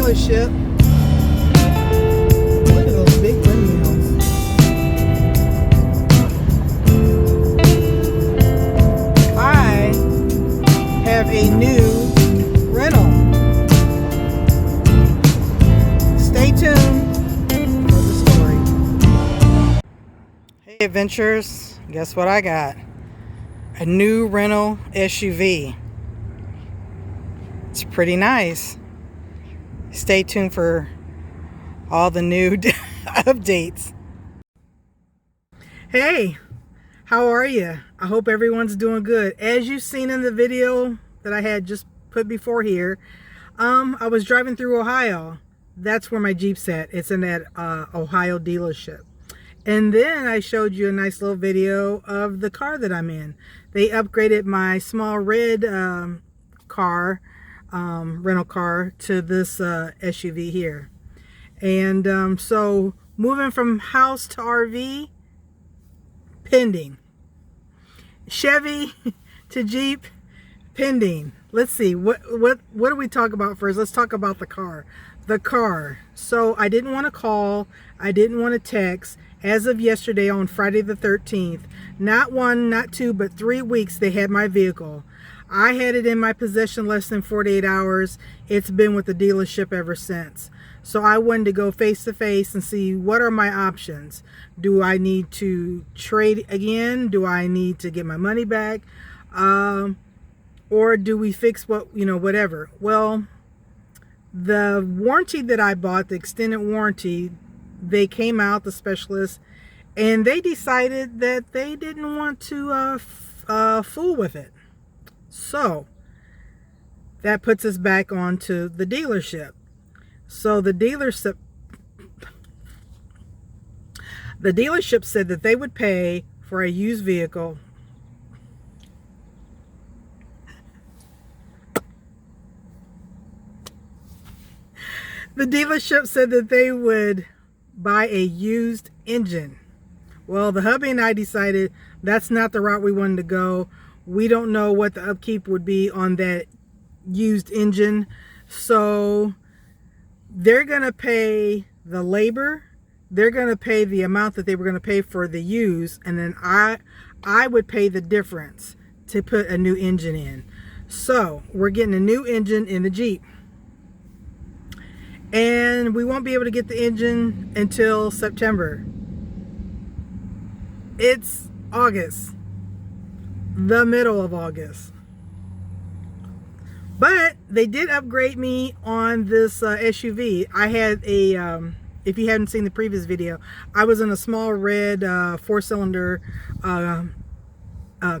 dealership. Look at those big windmills. I have a new rental. Stay tuned for the story. Hey adventurers, guess what I got? A new rental SUV. It's pretty nice. Stay tuned for all the new updates. Hey, how are you? I hope everyone's doing good. As you've seen in the video that I had just put before here, I was driving through Ohio. That's where my Jeep's at. It's in that Ohio dealership. And then I showed you a nice little video of the car that I'm in. They upgraded my small red car, rental car, to this SUV here. And so moving from house to RV, pending. Chevy to Jeep, pending. Let's see, what do we talk about first? Let's talk about the car. The car. So I didn't want to call, I didn't want to text. As of yesterday, on Friday the 13th, not 1, not 2, but 3 weeks they had my vehicle. I had it in my possession less than 48 hours. It's been with the dealership ever since. So I wanted to go face to face and see what are my options. Do I need to trade again? Do I need to get my money back? Or do we fix whatever? Well, the warranty that I bought, the extended warranty, they came out, the specialists, and they decided that they didn't want to fool with it. So that puts us back onto the dealership. So the dealership said that they would pay for a used vehicle the dealership said that they would buy a used engine. Well, the hubby and I decided that's not the route we wanted to go. We don't know what the upkeep would be on that used engine. So they're going to pay the labor. They're going to pay the amount that they were going to pay for the used. And then I would pay the difference to put a new engine in. So we're getting a new engine in the Jeep. And we won't be able to get the engine until September. It's August. The middle of August. But they did upgrade me on this SUV. I had a, if you haven't seen the previous video, I was in a small red 4-cylinder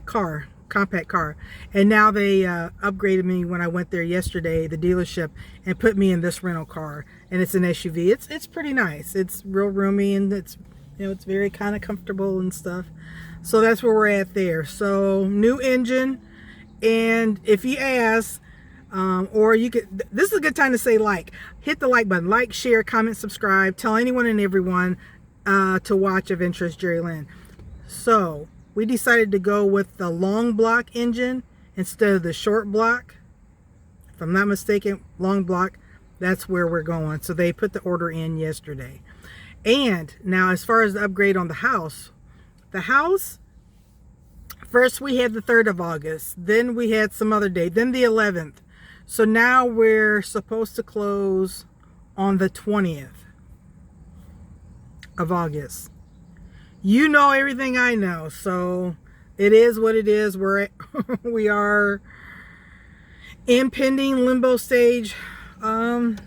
car, compact car, and now they upgraded me when I went there yesterday, the dealership, and put me in this rental car, and it's an SUV. It's pretty nice. It's real roomy, and it's it's very kind of comfortable and stuff. So that's where we're at there. So new engine, and if you ask, or you could, this is a good time to say hit the like button, share, comment, subscribe, tell anyone and everyone to watch AdventurousJeriLynn. So we decided to go with the long block engine instead of the short block. If I'm not mistaken, long block, that's where we're going. So they put the order in yesterday. And now as far as the upgrade on the house, first we had the 3rd of August, then we had some other date, then the 11th. So now we're supposed to close on the 20th of August. You know everything I know, so it is what it is. We are in pending limbo stage. Robert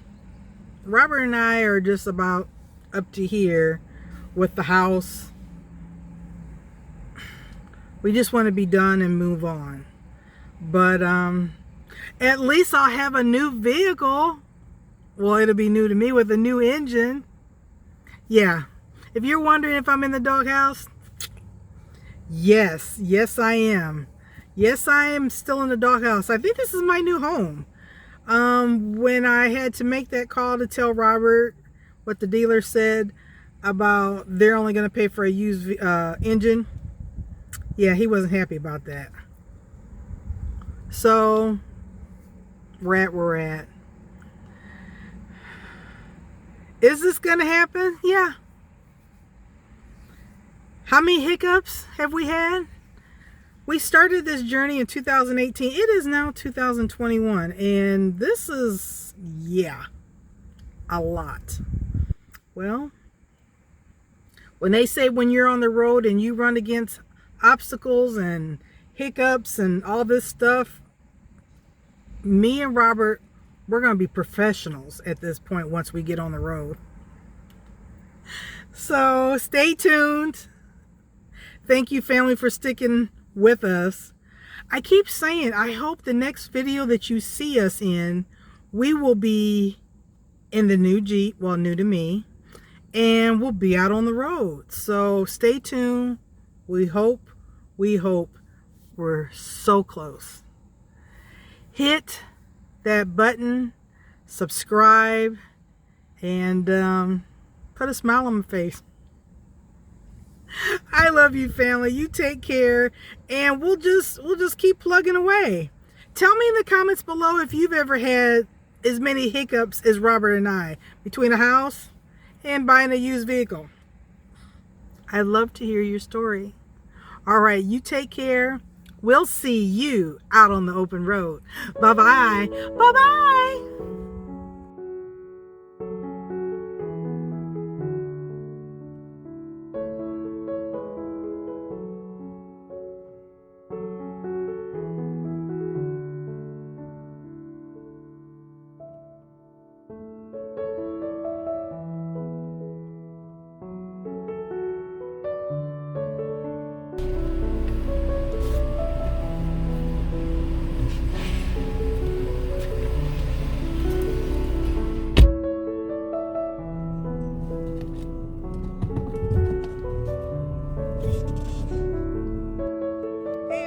and I are just about up to here with the house. We just want to be done and move on. But at least I'll have a new vehicle. Well, it'll be new to me with a new engine. Yeah. If you're wondering if I'm in the doghouse, yes I am. Yes, I am still in the doghouse. I think this is my new home. When I had to make that call to tell Robert what the dealer said about they're only going to pay for a used engine, yeah, he wasn't happy about that. So we're at where we're at. Is this gonna happen? Yeah. How many hiccups have we had? We started this journey in 2018. It is now 2021, and this is, yeah, a lot. Well, when they say when you're on the road and you run against obstacles and hiccups and all this stuff, me and Robert, we're going to be professionals at this point once we get on the road. So stay tuned. Thank you, family, for sticking with us. I keep saying, I hope the next video that you see us in, we will be in the new Jeep, well, new to me, and we'll be out on the road. So stay tuned. We hope we're so close. Hit that button, subscribe, and put a smile on my face. I love you, family. You take care, and we'll just keep plugging away. Tell me in the comments below if you've ever had as many hiccups as Robert and I between a house and buying a used vehicle. I'd love to hear your story. All right, you take care. We'll see you out on the open road. Bye-bye. Bye-bye.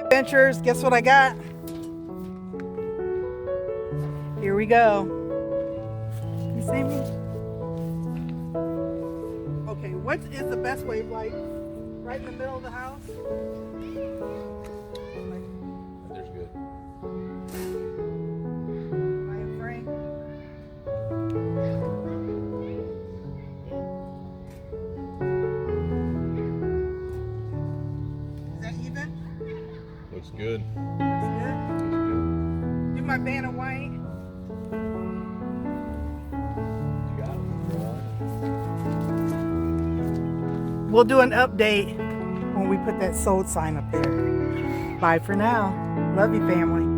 Adventurers, guess what I got? Here we go. You see me? Okay, what is the best way? Like right in the middle of the house? There's good. I am frame. Is that even? Looks good. That's good. Do my band of white. You got it. We'll do an update when we put that sold sign up there. Bye for now. Love you, family.